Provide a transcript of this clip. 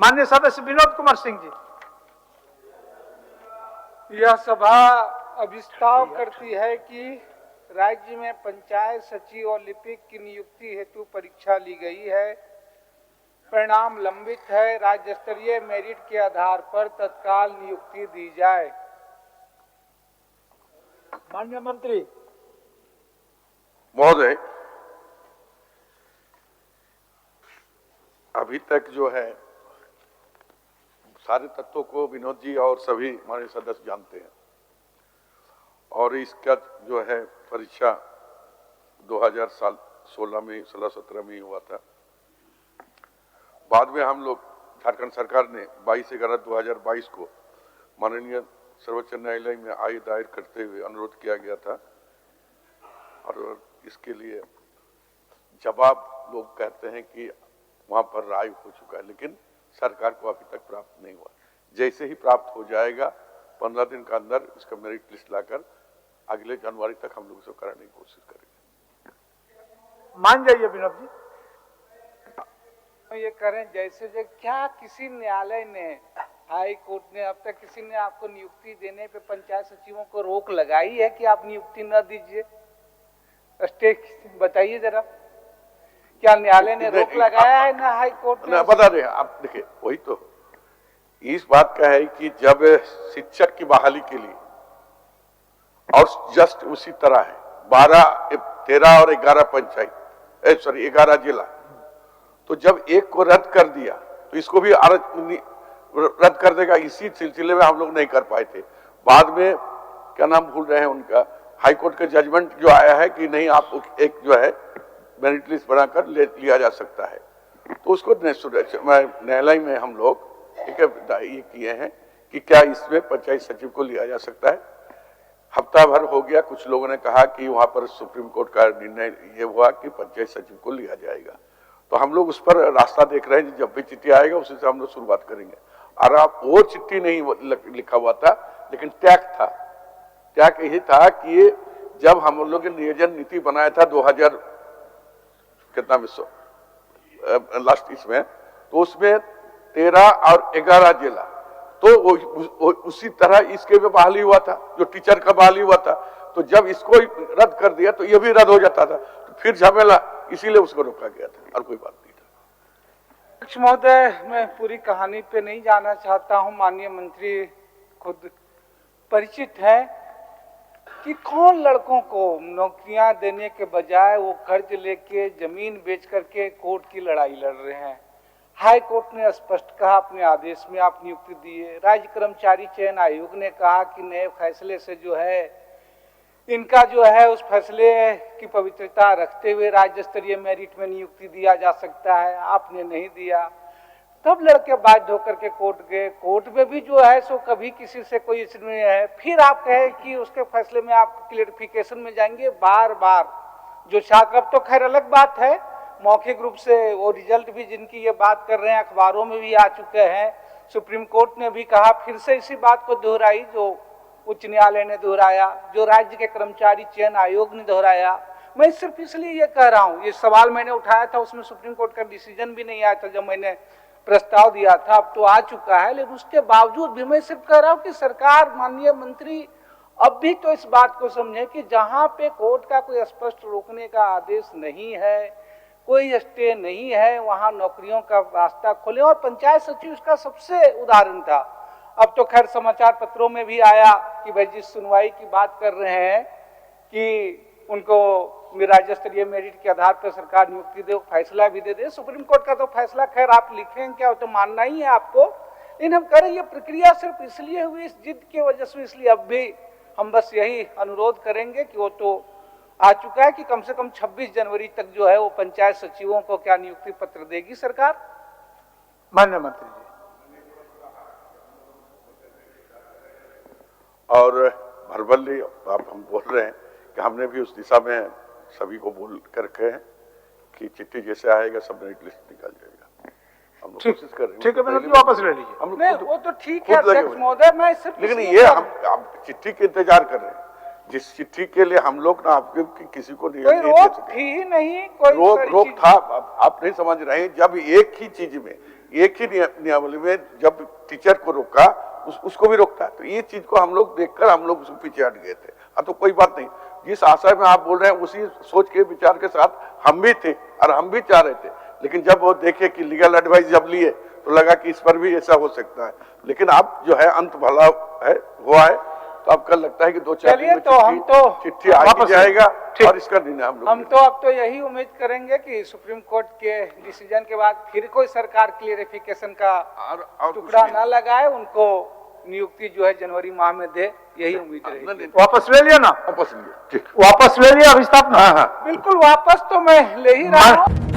माननीय सदस्य विनोद कुमार सिंह जी। यह सभा अभिस्ताव करती है कि राज्य में पंचायत सचिव और लिपिक की नियुक्ति हेतु परीक्षा ली गई है। परिणाम लंबित है। राज्य स्तरीय मेरिट के आधार पर तत्काल नियुक्ति दी जाए। माननीय मंत्री महोदय, अभी तक जो है सारे तत्वों को विनोद जी और सभी हमारे सदस्य जानते हैं और इसका जो है परीक्षा 2016 में 16-17 में ही हुआ था। बाद में हम लोग झारखंड सरकार ने 22/11/2022 को माननीय सर्वोच्च न्यायालय में दायर करते हुए अनुरोध किया गया था और इसके लिए जवाब लोग कहते हैं कि वहां पर राय हो चुका है, लेकिन सरकार को अभी तक प्राप्त नहीं हुआ। जैसे ही प्राप्त हो जाएगा 15 दिन के अंदर इसका मेरिट लिस्ट लाकर अगले जनवरी तक हम लोग इसको कराने की कोशिश करेंगे। मान जाइए विनोद जी। ये करें जैसे क्या किसी न्यायालय ने, हाई कोर्ट ने अब तक किसी ने आपको नियुक्ति देने पे पंचायत सचिवों को रोक लगाई है कि आप नियुक्ति न दीजिए? स्टेट बताइए जरा, क्या न्यायालय ने रोक लगाया है ना हाई कोर्ट ने? बता रहे हैं आप। देखिए, वही तो इस बात का है कि जब शिक्षक की बहाली के लिए और जस्ट उसी तरह है 12, 13 और 11 पंचायत 11 जिला, तो जब एक को रद्द कर दिया तो इसको भी रद्द कर देगा। इसी सिलसिले में हम लोग नहीं कर पाए थे। बाद में क्या नाम भूल रहे हैं उनका, हाई कोर्ट का जजमेंट जो आया है कि नहीं, आप एक जो है मेरिट लिस्ट बनाकर लिया जा सकता है, तो उसको न्यायालय में हम लोग ये किए हैं कि क्या इसमें पंचायत सचिव को लिया जा सकता है। हफ्ता भर हो गया, कुछ लोगों ने कहा कि वहां पर सुप्रीम कोर्ट का निर्णय ये हुआ कि पंचायत सचिव को लिया जाएगा, तो हम लोग उस पर रास्ता देख रहे हैं। जब भी चिट्ठी आएगा उसी से हम लोग शुरुआत करेंगे। और आप वो चिट्ठी नहीं लिखा हुआ था, लेकिन टैग था। टैग यही था कि जब हम लोग ने नियोजन नीति बनाया था 2000 कितना में लास्ट इसमें, तो उसमें 13 और 11 जिला, तो उसी तरह इसके भी बहाली हुआ था, जो टीचर का बहाली हुआ था। तो जब इसको रद्द कर दिया तो ये भी रद्द हो जाता था, तो फिर झमेला, इसीलिए उसको रोका गया था और कोई बात नहीं था। अध्यक्ष महोदय, मैं पूरी कहानी पे नहीं जाना चाहता हूं। माननीय मंत्री खुद परिचित है कि कौन लड़कों को नौकरियां देने के बजाय वो कर्ज लेके जमीन बेच करके कोर्ट की लड़ाई लड़ रहे हैं। हाई कोर्ट ने स्पष्ट कहा अपने आदेश में आप नियुक्ति दिए। राज्य कर्मचारी चयन आयोग ने कहा कि नए फैसले से जो है इनका जो है उस फैसले की पवित्रता रखते हुए राज्य स्तरीय मेरिट में नियुक्ति दिया जा सकता है, आपने नहीं दिया। तब लड़के बाध्य होकर के कोर्ट गए। कोर्ट में भी जो है सो कभी किसी से कोई इसमें है, फिर आप कहे कि उसके फैसले में आप क्लियरिफिकेशन में जाएंगे बार बार। जो छात्र, अब तो खैर अलग बात है, मौखिक रूप से वो रिजल्ट भी जिनकी ये बात कर रहे हैं अखबारों में भी आ चुके हैं। सुप्रीम कोर्ट ने भी कहा, फिर से इसी बात को दोहराई जो उच्च न्यायालय ने दोहराया, जो राज्य के कर्मचारी चयन आयोग ने दोहराया। मैं सिर्फ इसलिए ये कह रहा हूँ, ये सवाल मैंने उठाया था, उसमें सुप्रीम कोर्ट का डिसीजन भी नहीं आया था जब मैंने प्रस्ताव दिया था, अब तो आ चुका है। लेकिन उसके बावजूद भी मैं सिर्फ कह रहा हूँ कि सरकार, माननीय मंत्री, अब भी तो इस बात को समझे कि जहां पे कोर्ट का कोई स्पष्ट रोकने का आदेश नहीं है, कोई स्टे नहीं है, वहां नौकरियों का रास्ता खोले। और पंचायत सचिव इसका सबसे उदाहरण था। अब तो खैर समाचार पत्रों में भी आया कि भाई जिस सुनवाई की बात कर रहे हैं कि उनको राज्य स्तरीय मेरिट के आधार पर सरकार नियुक्ति दे, फैसला भी दे दे। सुप्रीम कोर्ट का तो फैसला खैर आप लिखें क्या, तो मानना ही है आपको। लेकिन हम कह रहे हैं ये प्रक्रिया सिर्फ इसलिए हुई, इस जिद की वजह से, इसलिए अब भी हम बस यही अनुरोध करेंगे कि वो तो आ चुका है कि कम से कम 26 जनवरी तक जो है वो पंचायत सचिवों को क्या नियुक्ति पत्र देगी सरकार। माननीय मंत्री जी। और भरबल्ली आप हम बोल रहे हैं कि हमने भी उस दिशा में सभी को बोल कर रखे हैं कि चिट्ठी जैसे आएगा सब मेरिट लिस्ट निकाल जाएगा। हम लोग कोशिश कर रहे हैं। ठीक है, मैंने वापस ले लीजिए। हम लोग वो तो ठीक है अध्यक्ष महोदय, मैं सिर्फ, लेकिन ये हम चिट्ठी के इंतजार कर रहे हैं, जिस चिट्ठी के लिए हम लोग ना आपके किसी को कोई रोक थी नहीं, कोई रोक था। आप नहीं समझ रहे हैं, जब एक ही चीज में एक ही नियमावली में जब टीचर को रोका उसको भी रोकता है। तो ये चीज को हम लोग देखकर हम लोग उसको पीछे हट गए थे। तो कोई बात नहीं, जिस आशय में आप बोल रहे हैं उसी सोच के विचार के साथ हम भी थे और हम भी चाह रहे थे, लेकिन जब वो देखे कि लीगल एडवाइस जब लिए तो लगा कि इस पर भी ऐसा हो सकता है। लेकिन अब जो है अंत भला है हुआ है, तो अब कल लगता है कि 2-4 दिन में तो हम तो चिट्ठी आ जाएगा और इसका निर्णय हम तो अब तो यही उम्मीद करेंगे कि सुप्रीम कोर्ट के डिसीजन के बाद फिर कोई सरकार क्लियरिफिकेशन का टुकड़ा ना लगाए, उनको नियुक्ति जो है जनवरी माह में दे, यही उम्मीद रहेगी। वापस ले लिया ना? वापस लिया, वापस ले लिया अभिस्थापना? बिल्कुल वापस तो मैं ले ही रहा हूँ।